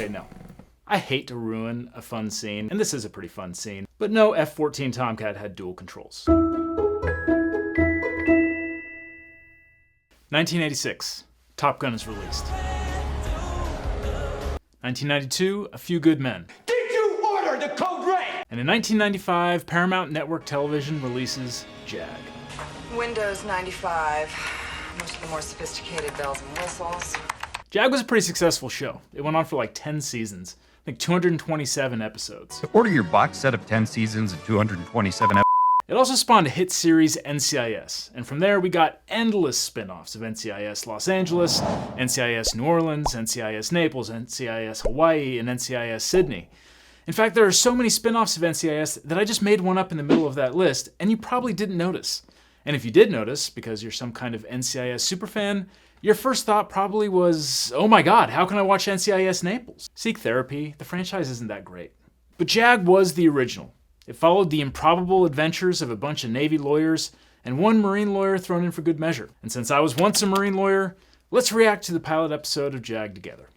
no. I hate to ruin a fun scene, and this is a pretty fun scene, but no F-14 Tomcat had dual controls. 1986, Top Gun is released. 1992, A Few Good Men. Did you order the code red? And in 1995, Paramount Network Television releases JAG. Windows 95, much of the more sophisticated bells and whistles. JAG was a pretty successful show. It went on for like 10 seasons, I think 227 episodes. Order your box set of 10 seasons and 227 episodes. It also spawned a hit series, NCIS, and from there we got endless spin-offs of NCIS Los Angeles, NCIS New Orleans, NCIS Naples, NCIS Hawaii, and NCIS Sydney. In fact, there are so many spin-offs of NCIS that I just made one up in the middle of that list, and you probably didn't notice. And if you did notice, because you're some kind of NCIS superfan, your first thought probably was, oh my god, how can I watch NCIS Naples? Seek therapy, the franchise isn't that great. But JAG was the original. It followed the improbable adventures of a bunch of Navy lawyers and one Marine lawyer thrown in for good measure. And since I was once a Marine lawyer, let's react to the pilot episode of JAG together.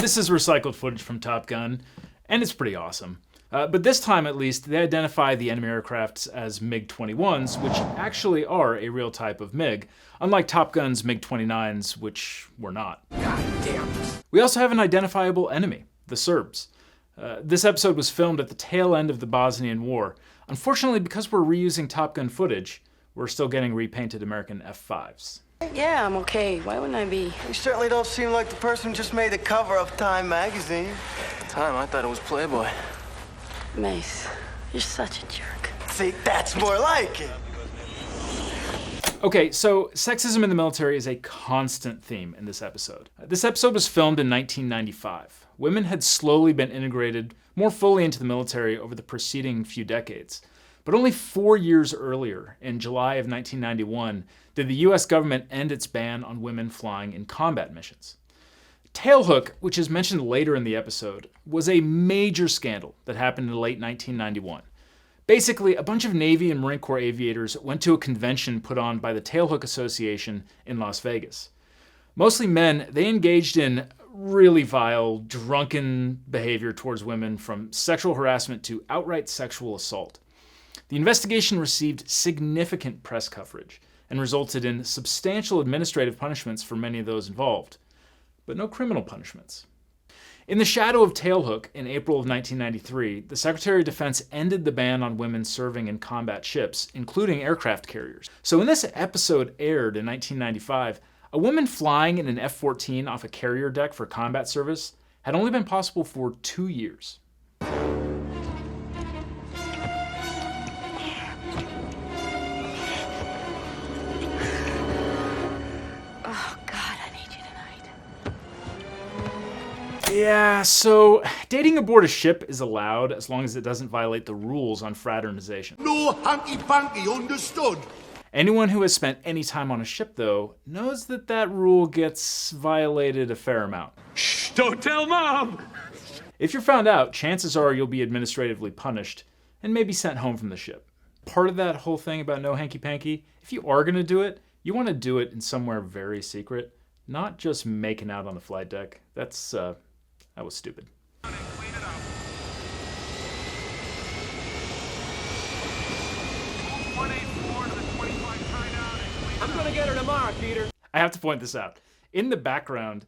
This is recycled footage from Top Gun, and it's pretty awesome. But this time, at least, they identify the enemy aircrafts as MiG-21s, which actually are a real type of MiG, unlike Top Gun's MiG-29s, which were not. God damn. We also have an identifiable enemy, the Serbs. This episode was filmed at the tail end of the Bosnian War. Unfortunately, because we're reusing Top Gun footage, we're still getting repainted American F-5s. Yeah, I'm okay. Why wouldn't I be? You certainly don't seem like the person who just made the cover of Time magazine. At the time, I thought it was Playboy. Mace, you're such a jerk. See, that's more like it. Okay, so sexism in the military is a constant theme in this episode. This episode was filmed in 1995. Women had slowly been integrated more fully into the military over the preceding few decades. But only 4 years earlier, in July of 1991, did the US government end its ban on women flying in combat missions. Tailhook, which is mentioned later in the episode, was a major scandal that happened in late 1991. Basically, a bunch of Navy and Marine Corps aviators went to a convention put on by the Tailhook Association in Las Vegas. Mostly men, they engaged in really vile, drunken behavior towards women, from sexual harassment to outright sexual assault. The investigation received significant press coverage and resulted in substantial administrative punishments for many of those involved, but no criminal punishments. In the shadow of Tailhook, in April of 1993, the Secretary of Defense ended the ban on women serving in combat ships, including aircraft carriers. So when this episode aired in 1995, a woman flying in an F-14 off a carrier deck for combat service had only been possible for 2 years. Yeah, so dating aboard a ship is allowed as long as it doesn't violate the rules on fraternization. No hanky-panky, understood? Anyone who has spent any time on a ship, though, knows that that rule gets violated a fair amount. Shh, don't tell Mom! If you're found out, chances are you'll be administratively punished and maybe sent home from the ship. Part of that whole thing about no hanky-panky, if you are going to do it, you want to do it in somewhere very secret, not just making out on the flight deck. That was stupid. I'm gonna get her tomorrow, Peter. I have to point this out. In the background,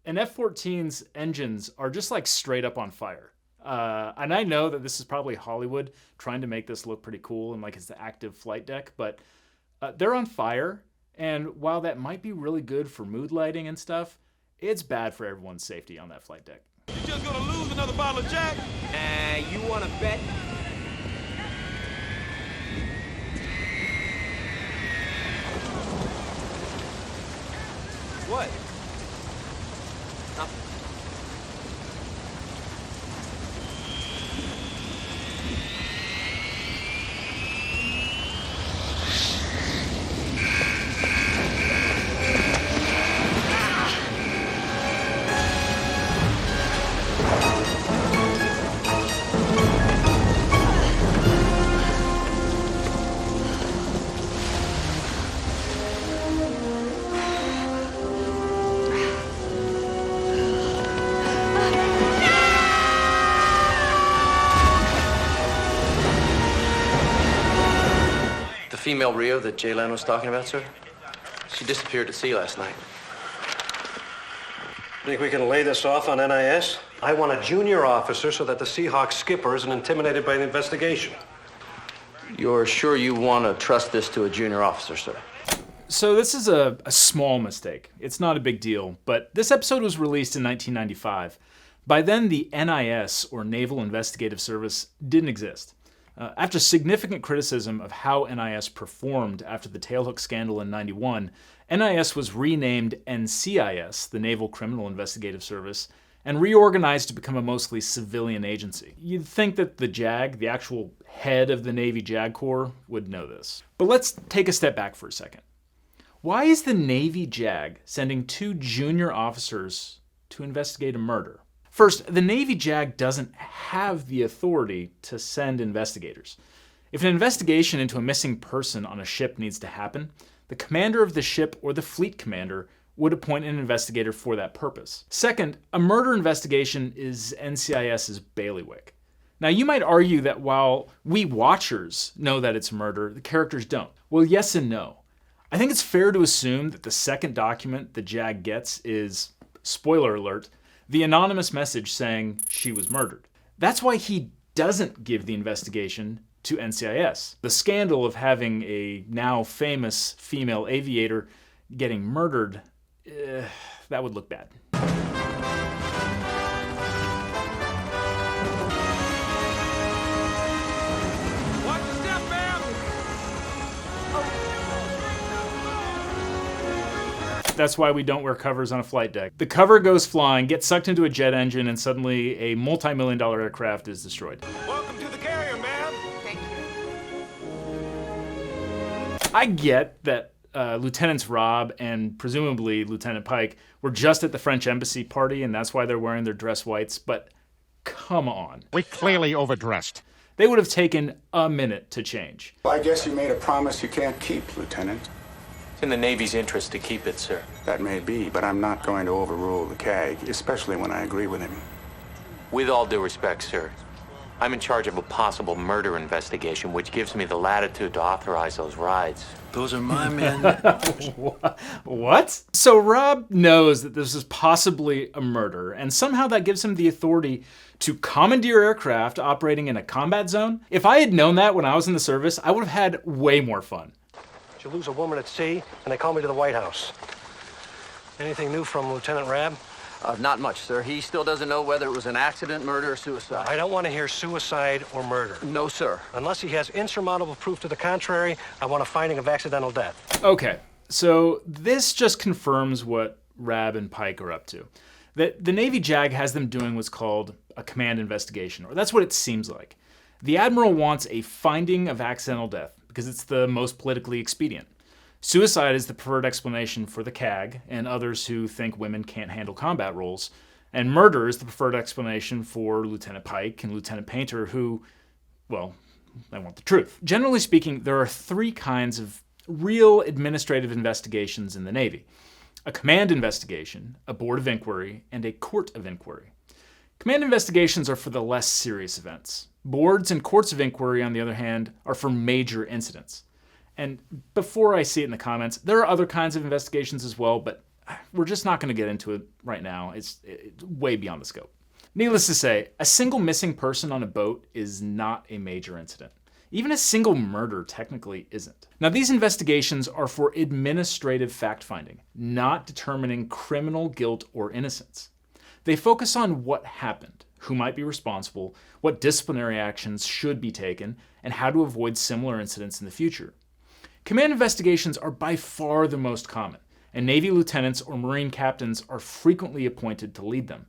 an F-14's engines are just like straight up on fire. And I know that this is probably Hollywood trying to make this look pretty cool and like it's the active flight deck, but they're on fire. And while that might be really good for mood lighting and stuff, it's bad for everyone's safety on that flight deck. You just gonna lose another bottle of Jack? You wanna bet? What? Nothing. female Rio that Jaylan was talking about, sir? She disappeared at sea last night. Think we can lay this off on NIS? I want a junior officer so that the Seahawks skipper isn't intimidated by the investigation. You're sure you want to trust this to a junior officer, sir? So this is a small mistake. It's not a big deal, but this episode was released in 1995. By then, the NIS, or Naval Investigative Service, didn't exist. After significant criticism of how NIS performed after the tailhook scandal in '91, NIS was renamed NCIS, the Naval Criminal Investigative Service, and reorganized to become a mostly civilian agency. You'd think that the JAG, the actual head of the Navy JAG Corps, would know this. But let's take a step back for a second. Why is the Navy JAG sending 2 junior officers to investigate a murder? First, the Navy JAG doesn't have the authority to send investigators. If an investigation into a missing person on a ship needs to happen, the commander of the ship or the fleet commander would appoint an investigator for that purpose. Second, a murder investigation is NCIS's bailiwick. Now, you might argue that while we watchers know that it's murder, the characters don't. Well, yes and no. I think it's fair to assume that the second document the JAG gets is, spoiler alert, the anonymous message saying she was murdered. That's why he doesn't give the investigation to NCIS. The scandal of having a now famous female aviator getting murdered, that would look bad. Watch the step, ma'am. That's why we don't wear covers on a flight deck. The cover goes flying, gets sucked into a jet engine, and suddenly a multi-million-dollar aircraft is destroyed. Welcome to the carrier, ma'am. Thank you. I get that Lieutenants Robb and presumably Lieutenant Pike were just at the French embassy party, and that's why they're wearing their dress whites, but come on. We clearly overdressed. They would have taken a minute to change. I guess you made a promise you can't keep, Lieutenant. It's in the Navy's interest to keep it, sir. That may be, but I'm not going to overrule the CAG, especially when I agree with him. With all due respect, sir, I'm in charge of a possible murder investigation, which gives me the latitude to authorize those rides. Those are my men. What? So Rob knows that this is possibly a murder, and somehow that gives him the authority to commandeer aircraft operating in a combat zone? If I had known that when I was in the service, I would have had way more fun. You lose a woman at sea, and they call me to the White House. Anything new from Lieutenant Rabb? Not much, sir. He still doesn't know whether it was an accident, murder, or suicide. I don't want to hear suicide or murder. No, sir. Unless he has insurmountable proof to the contrary, I want a finding of accidental death. Okay, so this just confirms what Rabb and Pike are up to. That the Navy JAG has them doing what's called a command investigation, or that's what it seems like. The Admiral wants a finding of accidental death because it's the most politically expedient. Suicide is the preferred explanation for the CAG and others who think women can't handle combat roles, and murder is the preferred explanation for Lieutenant Pike and Lieutenant Painter who, well, they want the truth. Generally speaking, there are 3 kinds of real administrative investigations in the Navy: a command investigation, a board of inquiry, and a court of inquiry. Command investigations are for the less serious events. Boards and courts of inquiry, on the other hand, are for major incidents. And before I see it in the comments, there are other kinds of investigations as well, but we're just not going to get into it right now. It's way beyond the scope. Needless to say, a single missing person on a boat is not a major incident. Even a single murder technically isn't. Now, these investigations are for administrative fact-finding, not determining criminal guilt or innocence. They focus on what happened, who might be responsible, what disciplinary actions should be taken, and how to avoid similar incidents in the future. Command investigations are by far the most common, and Navy lieutenants or Marine captains are frequently appointed to lead them.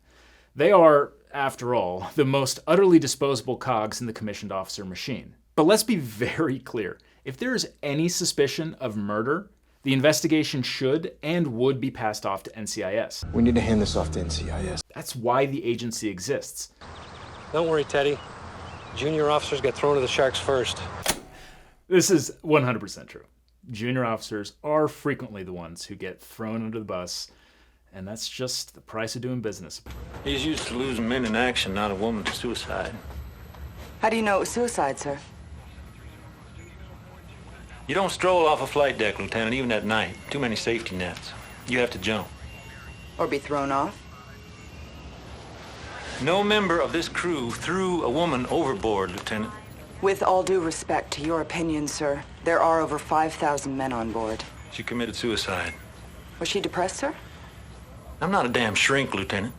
They are, after all, the most utterly disposable cogs in the commissioned officer machine. But let's be very clear. If there is any suspicion of murder, the investigation should and would be passed off to NCIS. We need to hand this off to NCIS. That's why the agency exists. Don't worry, Teddy. Junior officers get thrown to the sharks first. This is 100% true. Junior officers are frequently the ones who get thrown under the bus, and that's just the price of doing business. He's used to losing men in action, not a woman to suicide. How do you know it was suicide, sir? You don't stroll off a flight deck, Lieutenant, even at night. Too many safety nets. You have to jump. Or be thrown off? No member of this crew threw a woman overboard, Lieutenant. With all due respect to your opinion, sir, there are over 5,000 men on board. She committed suicide. Was she depressed, sir? I'm not a damn shrink, Lieutenant.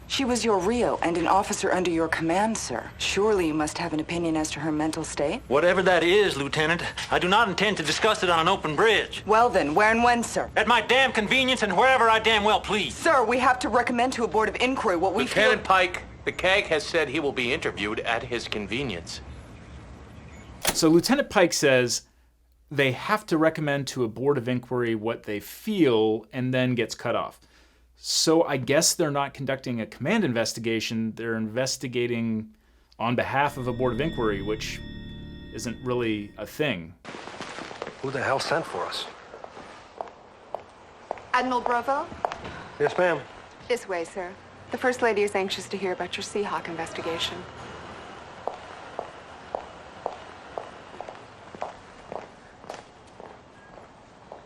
She was your Rio and an officer under your command, sir. Surely you must have an opinion as to her mental state? Whatever that is, Lieutenant, I do not intend to discuss it on an open bridge. Well then, where and when, sir? At my damn convenience and wherever I damn well please. Sir, we have to recommend to a board of inquiry what we Lieutenant Pike, the CAG has said he will be interviewed at his convenience. So Lieutenant Pike says they have to recommend to a board of inquiry what they feel, and then gets cut off. So I guess they're not conducting a command investigation, they're investigating on behalf of a board of inquiry, which isn't really a thing. Who the hell sent for us? Admiral Bravo? Yes, ma'am. This way, sir. The First Lady is anxious to hear about your Seahawk investigation.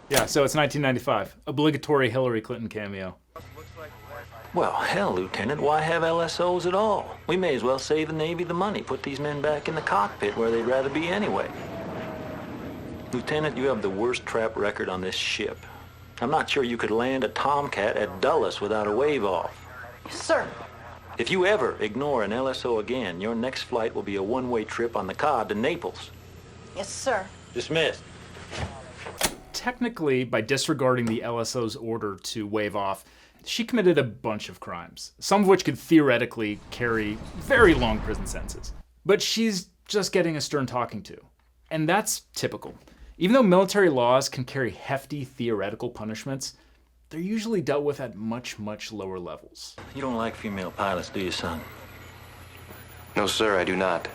Yeah, so it's 1995. Obligatory Hillary Clinton cameo. Well, hell, Lieutenant, why have LSOs at all? We may as well save the Navy the money, put these men back in the cockpit where they'd rather be anyway. Lieutenant, you have the worst trap record on this ship. I'm not sure you could land a Tomcat at Dulles without a wave off. Sir. If you ever ignore an LSO again, your next flight will be a one-way trip on the Cod to Naples. Yes, sir. Dismissed. Technically, by disregarding the LSO's order to wave off, she committed a bunch of crimes, some of which could theoretically carry very long prison sentences. But she's just getting a stern talking to. And that's typical. Even though military laws can carry hefty theoretical punishments, they're usually dealt with at much, much lower levels. You don't like female pilots, do you, son? No, sir, I do not.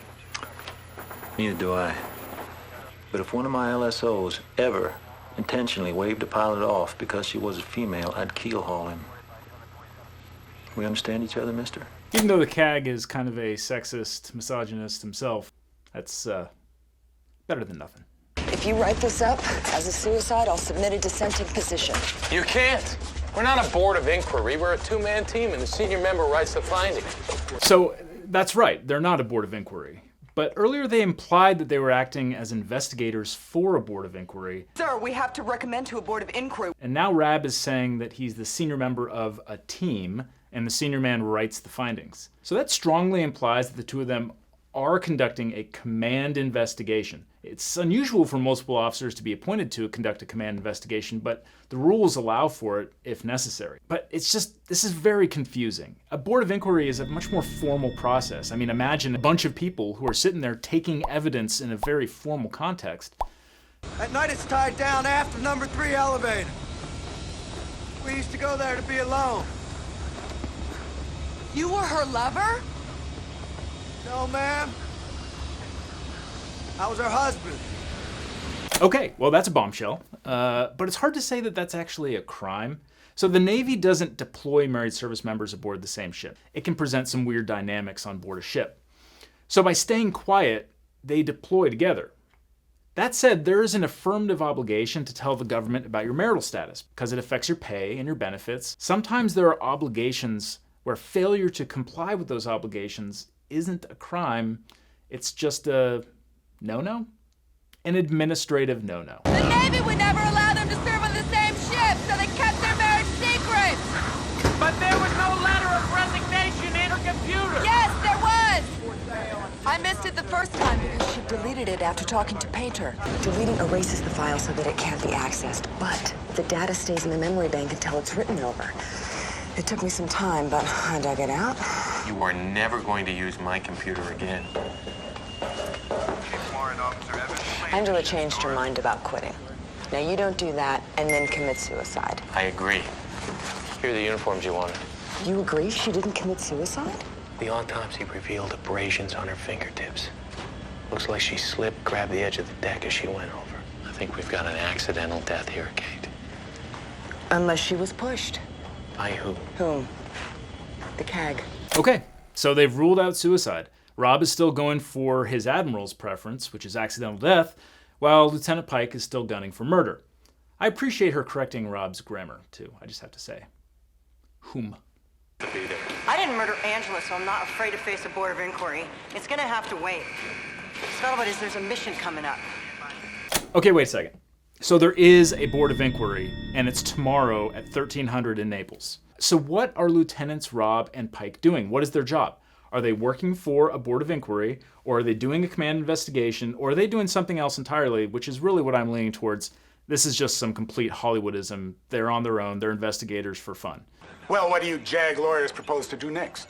Neither do I. But if one of my LSOs ever intentionally waved a pilot off because she was a female, I'd keelhaul him. We understand each other, mister? Even though the CAG is kind of a sexist, misogynist himself, that's better than nothing. If you write this up as a suicide, I'll submit a dissenting position. You can't. We're not a board of inquiry. We're a two-man team, and the senior member writes the findings. So that's right. They're not a board of inquiry. But earlier they implied that they were acting as investigators for a board of inquiry. Sir, we have to recommend to a board of inquiry. And now Rab is saying that he's the senior member of a team, and the senior man writes the findings. So that strongly implies that the two of them are conducting a command investigation. It's unusual for multiple officers to be appointed to conduct a command investigation, but the rules allow for it if necessary. But it's just, this is very confusing. A board of inquiry is a much more formal process. I mean, imagine a bunch of people who are sitting there taking evidence in a very formal context. At night it's tied down after number 3 elevator. We used to go there to be alone. You were her lover? No, ma'am. I was her husband. Okay, well that's a bombshell, but it's hard to say that that's actually a crime. So the Navy doesn't deploy married service members aboard the same ship. It can present some weird dynamics on board a ship. So by staying quiet, they deploy together. That said, there is an affirmative obligation to tell the government about your marital status because it affects your pay and your benefits. Sometimes there are obligations where failure to comply with those obligations isn't a crime, it's just a no-no? An administrative no-no. The Navy would never allow them to serve on the same ship, so they kept their marriage secret! But there was no letter of resignation in her computer! Yes, there was! I missed it the first time because she deleted it after talking to Pater. Deleting erases the file so that it can't be accessed, but the data stays in the memory bank until it's written over. It took me some time, but I dug it out. You are never going to use my computer again. Angela changed her mind about quitting. Now you don't do that and then commit suicide. I agree. Here are the uniforms you wanted. You agree she didn't commit suicide? The autopsy revealed abrasions on her fingertips. Looks like she slipped, grabbed the edge of the deck as she went over. I think we've got an accidental death here, Kate. Unless she was pushed. By who? Whom? The CAG. Okay, so they've ruled out suicide. Rob is still going for his admiral's preference, which is accidental death, while Lieutenant Pike is still gunning for murder. I appreciate her correcting Rob's grammar, too, I just have to say. Whom? I didn't murder Angela, so I'm not afraid to face a board of inquiry. It's gonna have to wait. Scuttlebutt is there's a mission coming up. Okay, wait a second. So there is a board of inquiry, and it's tomorrow at 1300 in Naples. So what are Lieutenants Rob and Pike doing? What is their job? Are they working for a board of inquiry, or are they doing a command investigation, or are they doing something else entirely, which is really what I'm leaning towards. This is just some complete Hollywoodism. They're on their own. They're investigators for fun. Well, what do you JAG lawyers propose to do next?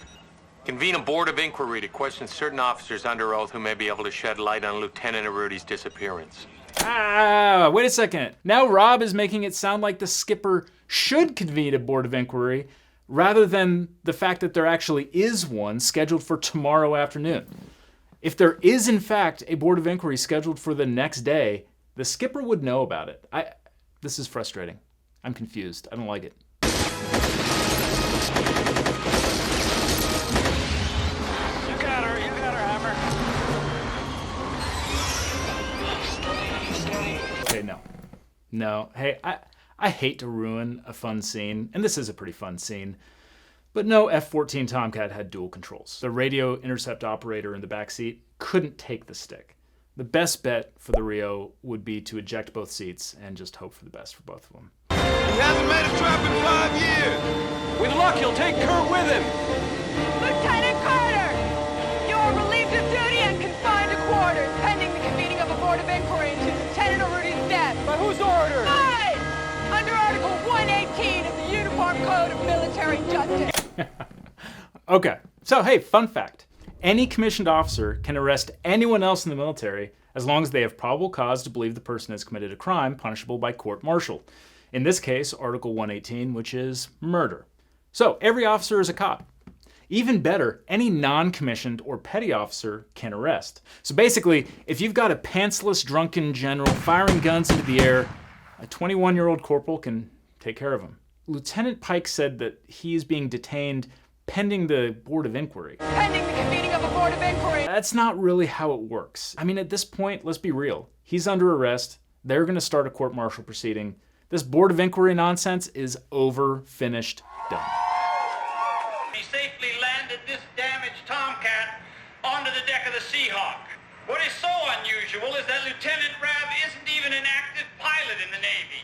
Convene a board of inquiry to question certain officers under oath who may be able to shed light on Lieutenant Arrudi's disappearance. Ah, wait a second. Now Rob is making it sound like the skipper should convene a board of inquiry rather than the fact that there actually is one scheduled for tomorrow afternoon. If there is, in fact, a board of inquiry scheduled for the next day, the skipper would know about it. This is frustrating. I'm confused. I don't like it. You got her, Hammer. Okay, no. Hey, I hate to ruin a fun scene, and this is a pretty fun scene, but no F-14 Tomcat had dual controls. The radio intercept operator in the backseat couldn't take the stick. The best bet for the Rio would be to eject both seats and just hope for the best for both of them. He hasn't made a trap in 5 years. With luck, he'll take Kurt with him. Lieutenant Carter! You are relieved of duty and confined to quarters, pending the convening of a board of inquiry into Lieutenant Arrudi's death. By whose order? Mine! Under Article 118 of the Uniform Code of Military Justice. Okay, so hey, fun fact. Any commissioned officer can arrest anyone else in the military as long as they have probable cause to believe the person has committed a crime punishable by court-martial. In this case, Article 118, which is murder. So every officer is a cop. Even better, any non-commissioned or petty officer can arrest. So basically, if you've got a pantsless drunken general firing guns into the air, a 21-year-old corporal can take care of him. Lieutenant Pike said that he is being detained pending the board of inquiry. Pending the convening of a board of inquiry. That's not really how it works. I mean, at this point, let's be real. He's under arrest. They're going to start a court-martial proceeding. This board of inquiry nonsense is over, finished, done. He safely landed this damaged Tomcat onto the deck of the Seahawk. What is so unusual is that Lieutenant Rabb isn't even an active pilot in the Navy.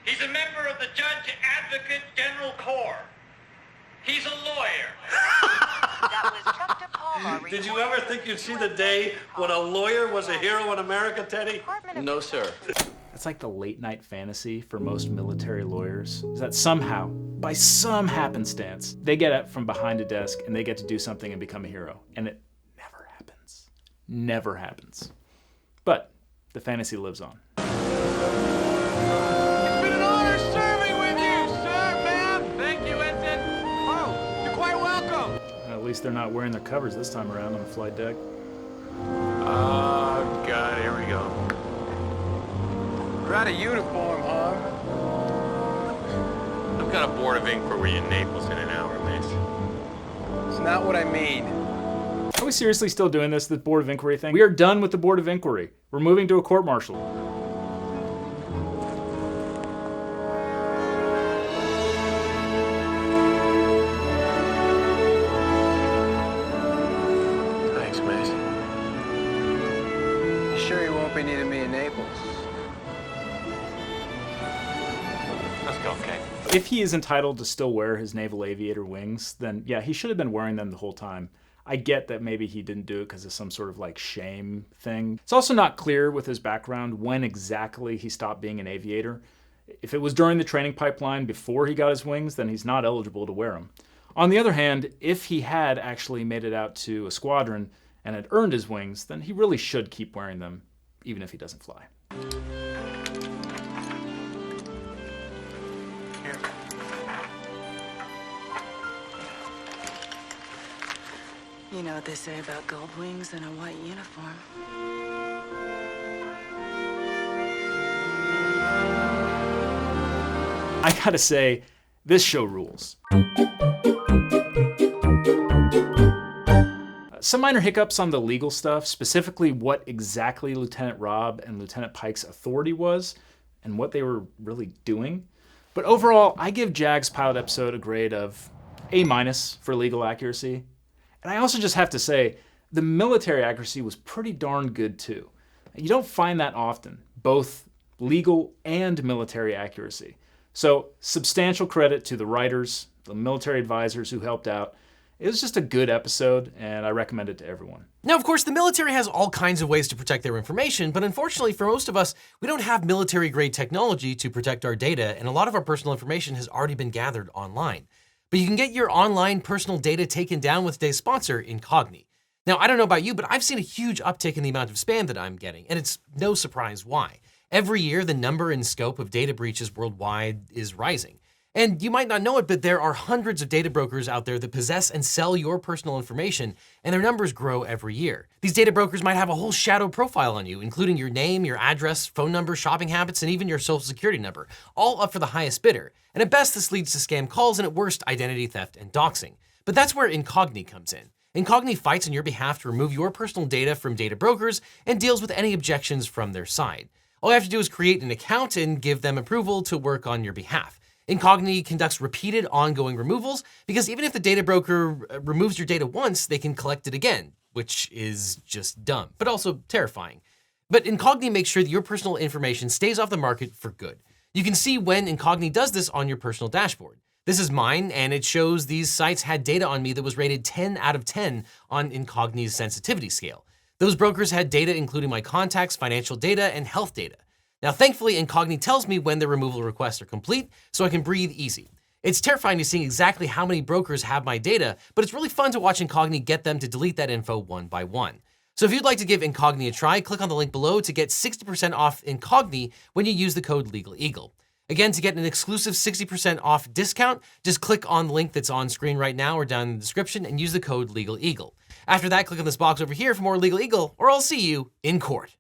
He's a member of the Judge Advocate General Corps. He's a lawyer. Did you ever think you'd see the day when a lawyer was a hero in America, Teddy? No, sir. It's like the late night fantasy for most military lawyers, is that somehow, by some happenstance, they get up from behind a desk and they get to do something and become a hero. And it never happens. Never happens. But the fantasy lives on. It's been an honor serving with you, sir, ma'am. Thank you, Ensign. Oh, you're quite welcome. At least they're not wearing their covers this time around on the flight deck. Oh, God, here we go. You're out of uniform, huh? I've got a board of inquiry in Naples in an hour, miss. It's not what I mean. Are we seriously still doing this, the board of inquiry thing? We are done with the board of inquiry. We're moving to a court-martial. Thanks, miss. You sure you won't be needing me in Naples? Let's go, Kate. If he is entitled to still wear his naval aviator wings, then yeah, he should have been wearing them the whole time. I get that maybe he didn't do it because of some sort of like shame thing. It's also not clear with his background when exactly he stopped being an aviator. If it was during the training pipeline before he got his wings, then he's not eligible to wear them. On the other hand, if he had actually made it out to a squadron and had earned his wings, then he really should keep wearing them, even if he doesn't fly. You know what they say about gold wings and a white uniform. I gotta say, this show rules. Some minor hiccups on the legal stuff, specifically what exactly Lieutenant Robb and Lieutenant Pike's authority was and what they were really doing. But overall, I give JAG's pilot episode a grade of A- for legal accuracy. And I also just have to say, the military accuracy was pretty darn good too. You don't find that often, both legal and military accuracy. So substantial credit to the writers, the military advisors who helped out. It was just a good episode, and I recommend it to everyone. Now, of course, the military has all kinds of ways to protect their information, but unfortunately for most of us, we don't have military-grade technology to protect our data, and a lot of our personal information has already been gathered online. But you can get your online personal data taken down with today's sponsor, Incogni. Now, I don't know about you, but I've seen a huge uptick in the amount of spam that I'm getting, and it's no surprise why. Every year, the number and scope of data breaches worldwide is rising. And you might not know it, but there are hundreds of data brokers out there that possess and sell your personal information, and their numbers grow every year. These data brokers might have a whole shadow profile on you, including your name, your address, phone number, shopping habits, and even your social security number, all up for the highest bidder. And at best, this leads to scam calls, and at worst, identity theft and doxing. But that's where Incogni comes in. Incogni fights on your behalf to remove your personal data from data brokers and deals with any objections from their side. All you have to do is create an account and give them approval to work on your behalf. Incogni conducts repeated ongoing removals because even if the data broker removes your data once, they can collect it again, which is just dumb, but also terrifying. But Incogni makes sure that your personal information stays off the market for good. You can see when Incogni does this on your personal dashboard. This is mine, and it shows these sites had data on me that was rated 10 out of 10 on Incogni's sensitivity scale. Those brokers had data including my contacts, financial data, and health data. Now, thankfully, Incogni tells me when the removal requests are complete, so I can breathe easy. It's terrifying to see exactly how many brokers have my data, but it's really fun to watch Incogni get them to delete that info one by one. So if you'd like to give Incogni a try, click on the link below to get 60% off Incogni when you use the code LegalEagle. Again, to get an exclusive 60% off discount, just click on the link that's on screen right now or down in the description and use the code LegalEagle. After that, click on this box over here for more LegalEagle, or I'll see you in court.